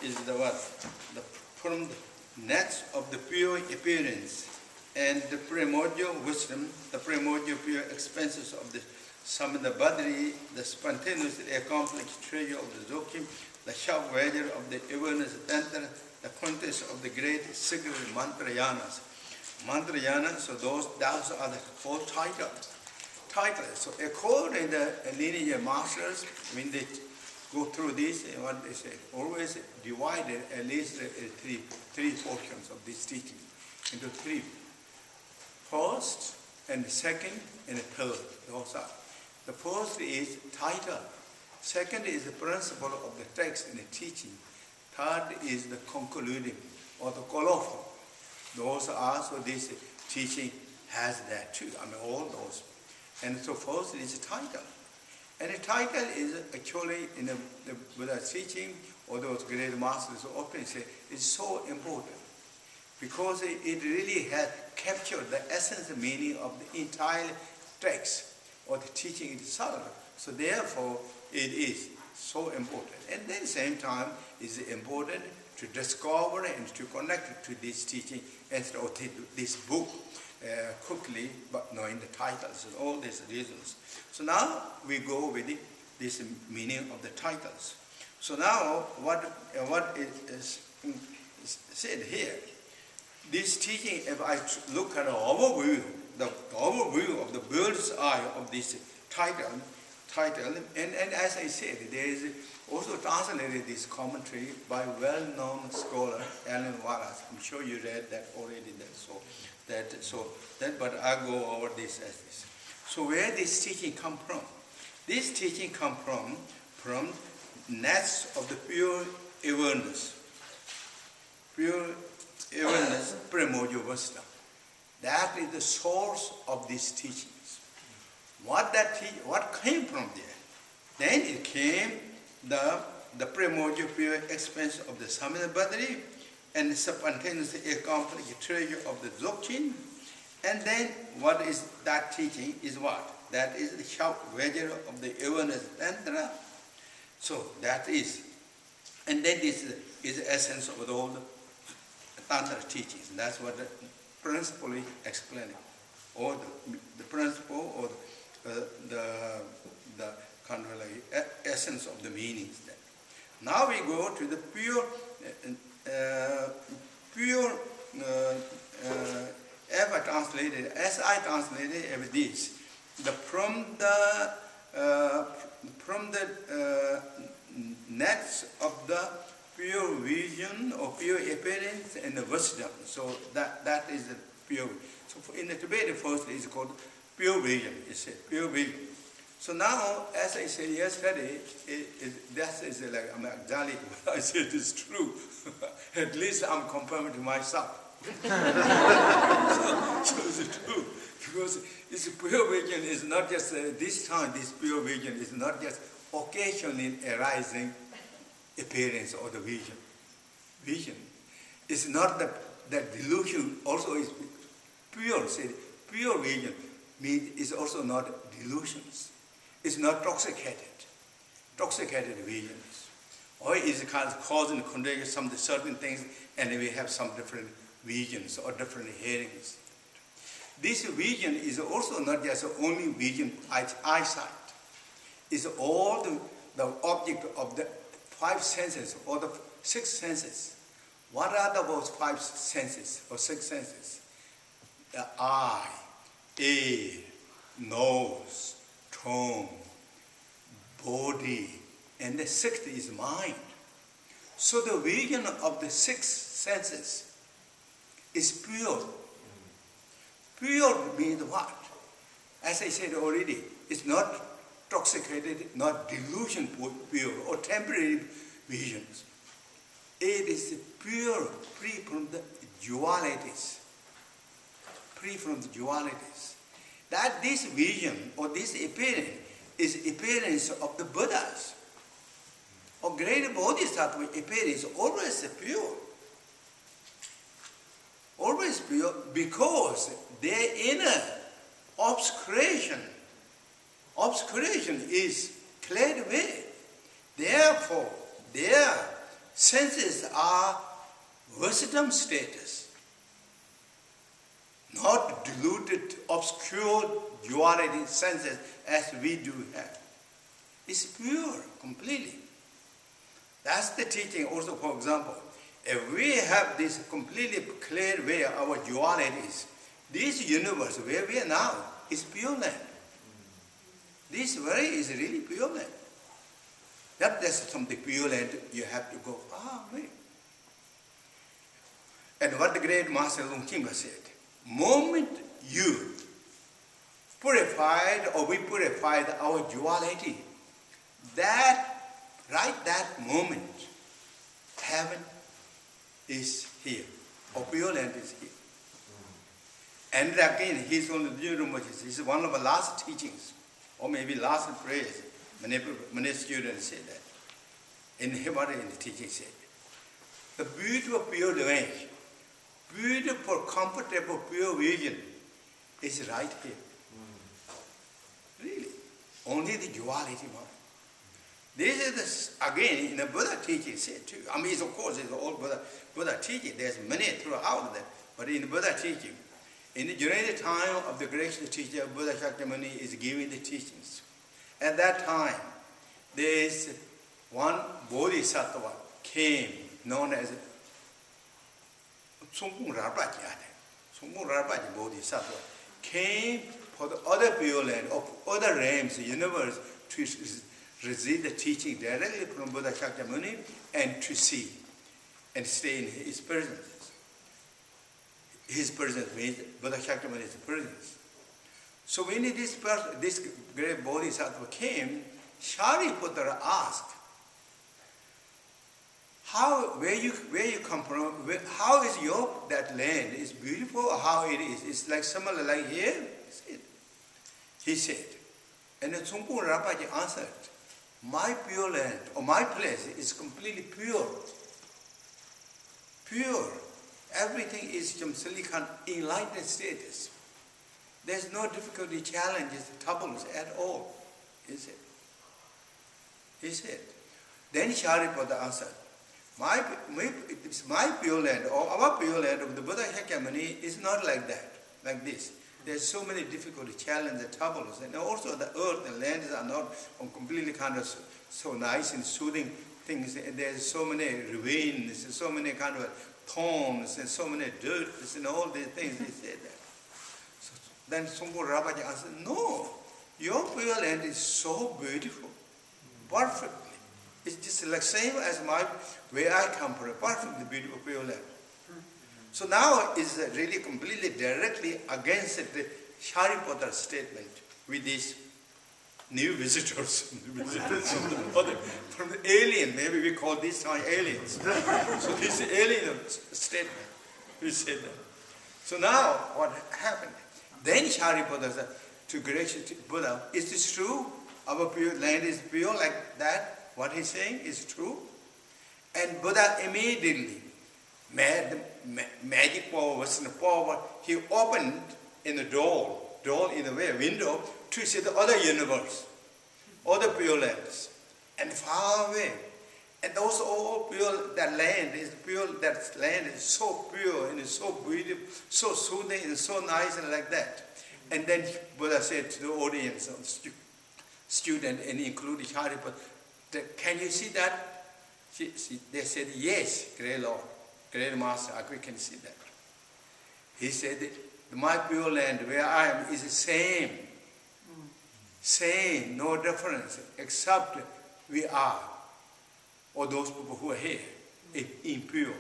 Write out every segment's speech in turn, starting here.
is the what? From the nets of the pure appearance and the primordial wisdom, the primordial pure expenses of the Samadabadri, the spontaneously accomplished treasure of the Dzongchen, the sharp Vajra of the awareness Tantra, the contents of the great secret Mantrayanas. Mantrayana, so those are the four titles. So according to the lineage masters, when they go through this, what they say, always divided at least three portions of this teaching into three. First, and the second, and the third. Those are. The first is title. Second is the principle of the text and the teaching. Third is the concluding or the colophon. Those are, so this teaching has that too. All those. And so first is the title. And the title is actually in the Buddha's teaching, or those great masters often say, is so important. Because it really has captured the essence and meaning of the entire text or the teaching itself. So therefore, it is so important. And at the same time, it's important to discover and to connect to this teaching instead of this book quickly, but knowing the titles and all these reasons. So now we go with this meaning of the titles. So now what is said here, this teaching, if I look at the overview of the bird's eye of this title, and as I said, there is also translated this commentary by well-known scholar Alan Wallace. I'm sure you read that already. But I go over this as this. So where this teaching come from? This teaching come from nets of the pure awareness, primordial wisdom. That is the source of these teachings. What came from there? Then it came the primordial pure expense of the Samadabadri and the spontaneously accomplished treasure of the Dzongchen. And then what is that teaching is what? That is the sharp Vajra of the awareness Tantra. So that is, and then this is the essence of all the Tantra teachings. That's what the principle is explaining, or the principle, or the kind of like essence of the meanings. Then. Now we go to the ever translated, as I translated ever this, from the nets of the pure vision or pure appearance and the wisdom. So that is the pure. So in the Tibetan first it's called pure vision. It's pure vision. So now, as I said yesterday, that is like exactly what I said is true. At least I'm confirming to myself. so it's true. Because this pure vision is not just this time. This pure vision is not just occasionally arising appearance or the vision. Vision is not the delusion. Also is pure. Say pure vision means is also not delusions. It's not toxicated visions. Or is kind of causing condition some certain things, and we have some different visions or different hearings. This vision is also not just only vision eyesight. It's all the object of the five senses or the six senses. What are those five senses or six senses? The eye, ear, nose, tongue, body, and the sixth is mind. So the vision of the six senses is pure. Pure means what? As I said already, it's not toxicated, not delusion pure or temporary visions. It is pure, free from the dualities. Free from the dualities. That this vision or this appearance is appearance of the Buddhas. Or great bodhisattva appearance always pure. Always pure because their inner obscuration is cleared away. Therefore, their senses are wisdom status, not diluted, obscure duality senses as we do have. It's pure, completely. That's the teaching also, for example. If we have this completely clear way of our dualities, this universe where we are now is pure land. This very is really pure land. Not just something pure land, you have to go, wait. And what the great Master Longchen said, moment you purified or we purified our duality, that moment, heaven is here, or pure land is here. And again, his own this is one of the last teachings, or maybe last prayers. Many students say that. In Himalayan in the teaching said, the beautiful pure land, beautiful, comfortable, pure vision is right here. Really. Only the duality mind. This is again in the Buddha teaching said too. I mean, of course, it's all Buddha teaching. There's many throughout that, but in the Buddha teaching, during the time of the great teacher, Buddha Shakyamuni is giving the teachings. At that time, there is one bodhisattva came, known as Tsongchen bodhisattva, came for the other pure land of other realms, the universe, to receive the teaching directly from Buddha Shakyamuni and to see and stay in his presence. His presence means Buddha Shakyamuni's presence. So when this great bodhisattva came, Shariputra asked, where you come from? How is that land? Is beautiful? How it is? It's like similar like here. He said, and then Tsongchen Rinpoche answered, my pure land or my place is completely pure. Pure. Everything is from silicon enlightened status. There's no difficulty, challenges, troubles at all. Is it? He said. Then Shariputra answered, my pure land or our pure land of the Buddha Shakyamuni is not like that, like this. There's so many difficulty, challenges, troubles, and also the earth and lands are not completely kind of so nice and soothing things. And there's so many ravines and so many kind of thorns and so many dirt and all these things. He said that. So then Tsongchen Rinpoche answered, no, your pure land is so beautiful, perfectly. It's just like same as where I come from, perfectly beautiful pure land. So now it's really completely directly against the Shariputra statement with these new visitors from the alien, maybe we call this time aliens. So this alien statement, we said that. So now what happened? Then Shariputra said to great Buddha, is this true? Our pure land is pure like that? What he's saying is true? And Buddha immediately magic power, Western power, he opened in the door in the way, window, to see the other universe, other pure lands, and far away. And also all pure, that land is so pure and it's so beautiful, so soothing and so nice and like that. And then Buddha said to the audience, student, and including Shariputra, can you see that? They said, yes, great Lord. Great Master, we can see that. He said, my pure land where I am is the same. Same, no difference, except we are, or those people who are here, impure.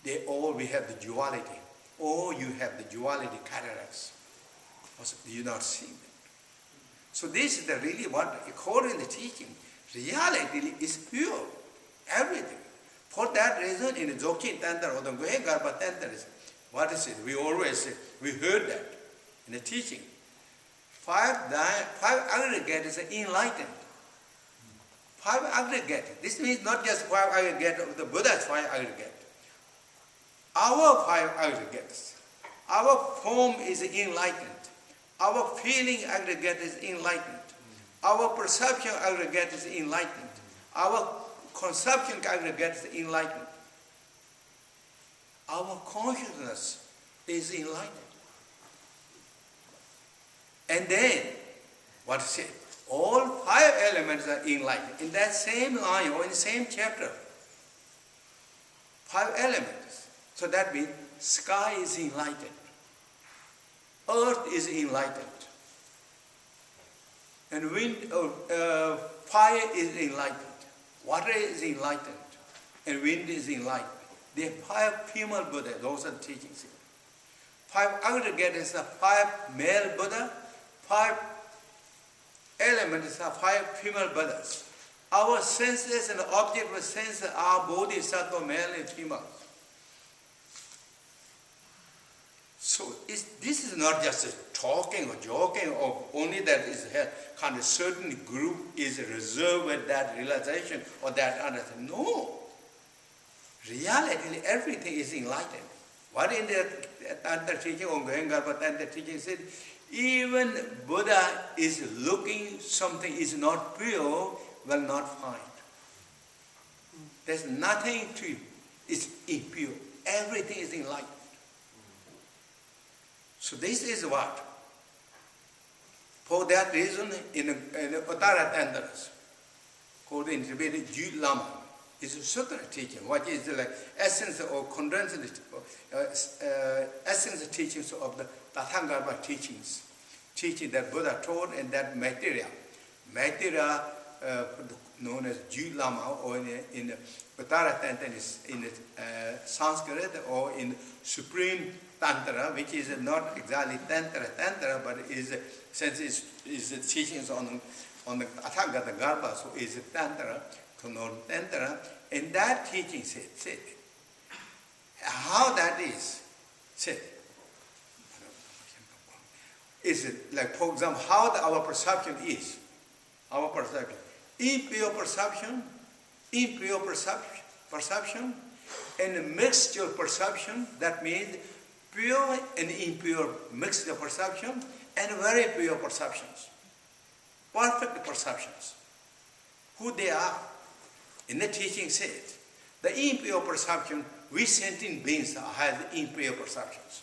We have the duality. Or you have the duality cataracts. Also, do you not see that? So this is really what, according to the teaching, reality is pure. Everything. For that reason, in the Dzongchen Tantra or the Garbha Tantra, what is it? We always say, we heard that in the teaching. Five aggregates are enlightened. Five aggregates. This means not just five aggregates of the Buddha's five aggregates. Our five aggregates. Our form is enlightened. Our feeling aggregate is enlightened. Our perception aggregate is enlightened. Our conception gets enlightened. Our consciousness is enlightened. And then, what is it? All 5 elements are enlightened. In that same line or in the same chapter, 5 elements. So that means sky is enlightened. Earth is enlightened. And wind, fire is enlightened. Water is enlightened. And wind is enlightened. There are 5 female Buddhas. Those are the teachings here. 5 aggregates are 5 male Buddha. 5 elements are 5 female Buddhas. Our senses and object of sense are bodhisattva, male and female. So this is not just talking or joking or only that is kind of certain group is reserved with that realization or that understanding. No. Reality, everything is enlightened. What in the Tantra teaching or Dongyal Tantra teaching said, even Buddha is looking something is not pure, will not find. There's nothing to you. It's impure. Everything is enlightened. So this is what. For that reason, in Uttara Tantras, called in Tibet, Rgyud Lama, is a sutra teaching, what is the essence or condensed essence of teachings of the Tathagata teachings. Teaching that Buddha taught and that material. Material known as Rgyud Lama or in Uttara Tantra in Sanskrit or in Supreme Tantra, which is not exactly Tantra, but is since is the teachings on the Tathagata Garbha, so is Tantra, known Tantra, and that teaching said how that is said. Is it like, for example, how our perception is? Our perception. Impure perception, and mixture perception, that means pure and impure mixed perception, and very pure perceptions. Perfect perceptions. Who they are. In the teaching said, the impure perception, we sentient beings have impure perceptions.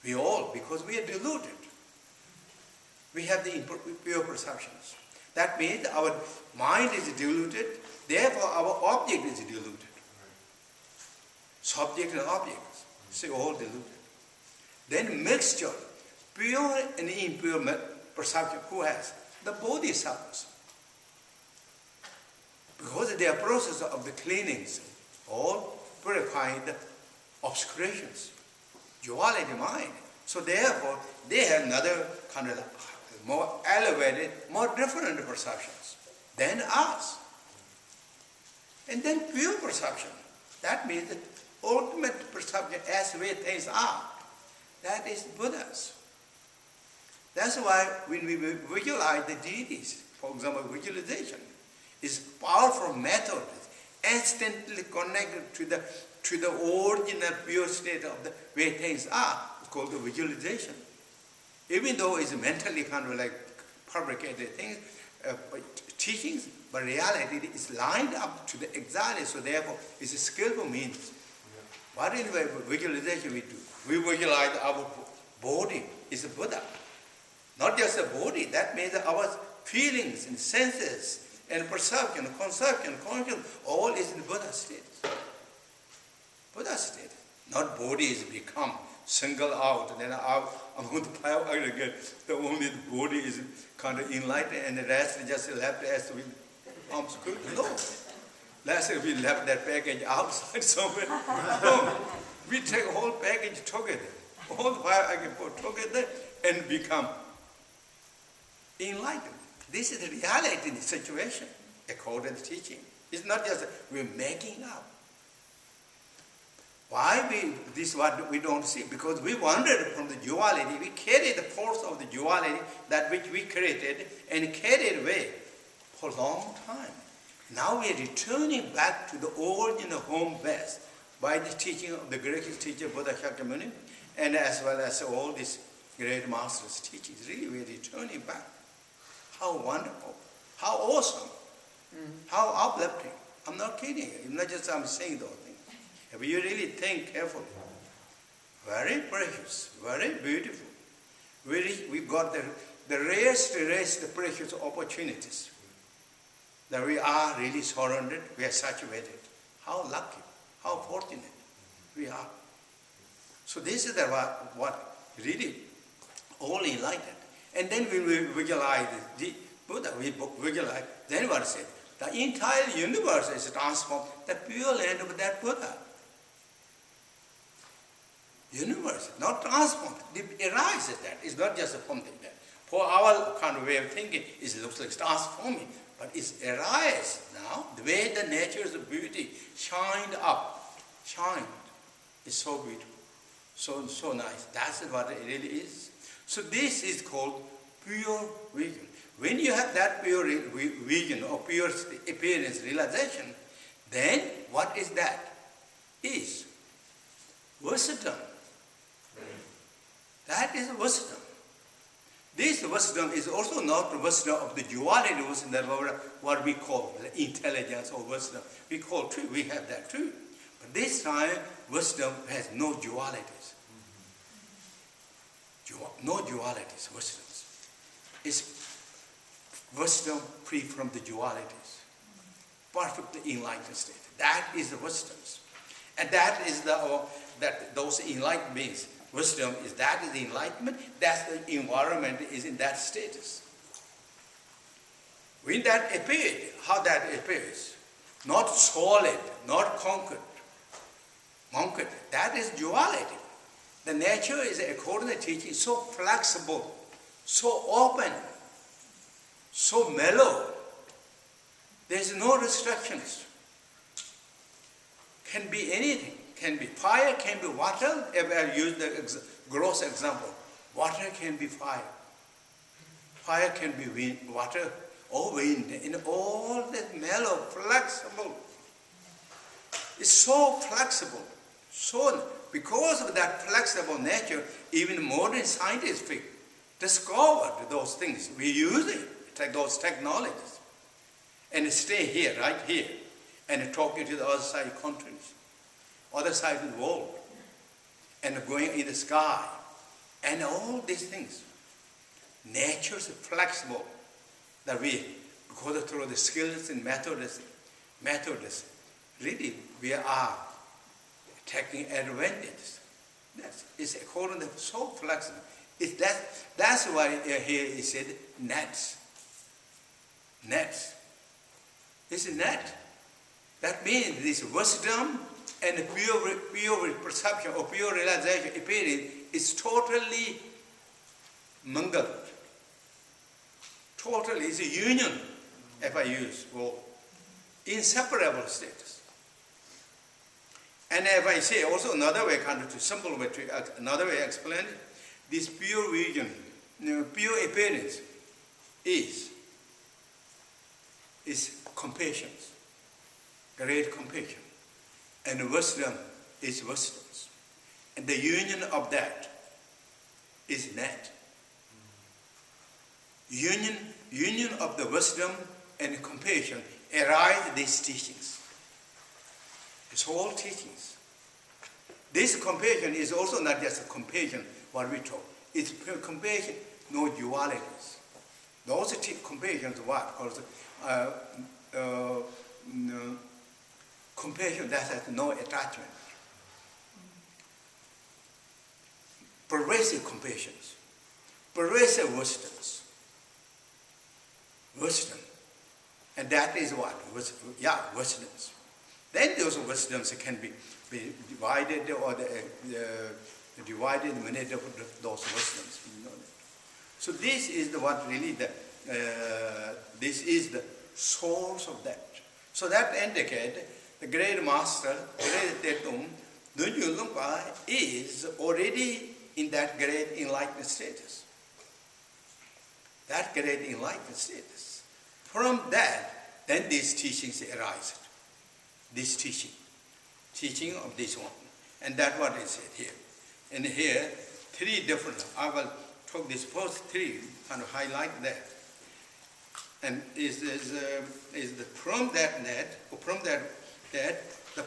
We all, because we are deluded. We have the impure perceptions. That means our mind is deluded, therefore our object is deluded. Subject and objects, so all deluded. Then mixture, pure and impure perception, who has? The bodhisattvas. Because they are process of the cleanings, all purifying the obscurations, duality mind. So therefore, they have another kind of more elevated, more different perceptions than us. And then pure perception. That means the ultimate perception as way things are. That is Buddhas. That's why when we visualize the deities, for example, visualization is powerful method, instantly connected to the original pure state of the way things are. It's called the visualization. Even though it's mentally kind of like fabricated things, teachings, but reality is lined up to the exactly, so therefore it's a skillful means. What in visualization we do? We visualize our body is a Buddha. Not just a body, that means our feelings and senses and perception, conception, conscience, all is in Buddha state. Buddha state. Not body is become single out, then among the 5 aggregates, the only body is kind of enlightened and the rest is just left as with arms good. No. Last year we left that package outside somewhere. No. We take a whole package together. All 5 aggregates put together and become enlightened. This is the reality in the situation, according to teaching. It's not just we're making up. Why this what we don't see? Because we wandered from the duality. We carried the force of the duality, that which we created, and carried away for a long time. Now we are returning back to the original home base by the teaching of the greatest teacher Buddha Shakyamuni, and as well as all these great masters' teachings. Really, we are returning back. How wonderful, how awesome, how uplifting. I'm not kidding. It's not just I'm saying those things. If you really think carefully, very precious, very beautiful. We got the rarest precious opportunities that we are really surrounded, we are saturated. How lucky, how fortunate we are. So this is what really all enlightened. And then when we visualize the Buddha, we visualize, then what is it? The entire universe is transformed, the pure land of that Buddha. Universe, not transformed, it arises that. It's not just something that. For our kind of way of thinking, it looks like transforming, but it's arises now. The way the nature's beauty shined up, is so beautiful, so nice. That's what it really is. So this is called pure vision. When you have that pure vision or pure appearance realization, then what is that? Is wisdom. That is wisdom. This wisdom is also not the wisdom of the duality, what we call intelligence or wisdom. We call truth, we have that too. But this time, wisdom has no dualities. No dualities, wisdom. It's wisdom free from the dualities. Perfectly enlightened state. That is the wisdom. And that is those enlightened beings. Wisdom is the enlightenment, that's the environment is in that status. When that appeared, how that appears, not solid, not conquered, that is duality. The nature is, according to the teaching, so flexible, so open, so mellow. There's no restrictions. Can be anything. Can be fire, can be water. If I use the gross example, water can be fire. Fire can be wind, water or wind. In all that mellow, flexible. It's so flexible. So because of that flexible nature, even modern scientists discovered those things. We're using those technologies. And stay here, right here, and talking to the other side countries, other side of the world, and going in the sky, and all these things. Nature is flexible, that we go through the skills and methods, really we are taking advantage. It's according to so flexible. That's why here it said nets. Nets. It's a net. That means this wisdom and pure perception or pure realization appearing is totally mingled. Totally, it's a union, if I use word. Inseparable status. And if I say also another way, kind of to simple way, another way explain it, this pure vision, pure appearance is compassion, great compassion. And wisdom is wisdom. And the union of that is net. Union of the wisdom and compassion arise these teachings. It's all teachings. This compassion is also not just a compassion, what we talk. It's pure compassion, no dualities. Those compassions what? Compassion that has no attachment. Pervasive compassions. Pervasive wisdoms. Wisdom. And that is what? Wisdoms. Then those wisdoms can be divided or divided many different those wisdoms. You know that. So this is what really this is the source of that. So that indicates the great master, great Terton, Dudjom Lingpa is already in that great enlightened status. That great enlightened status. From that, then these teachings arise. This teaching of this one. And that's what is said here. And here, three different, I will talk this first three, kind of highlight that. and from that net, or from that the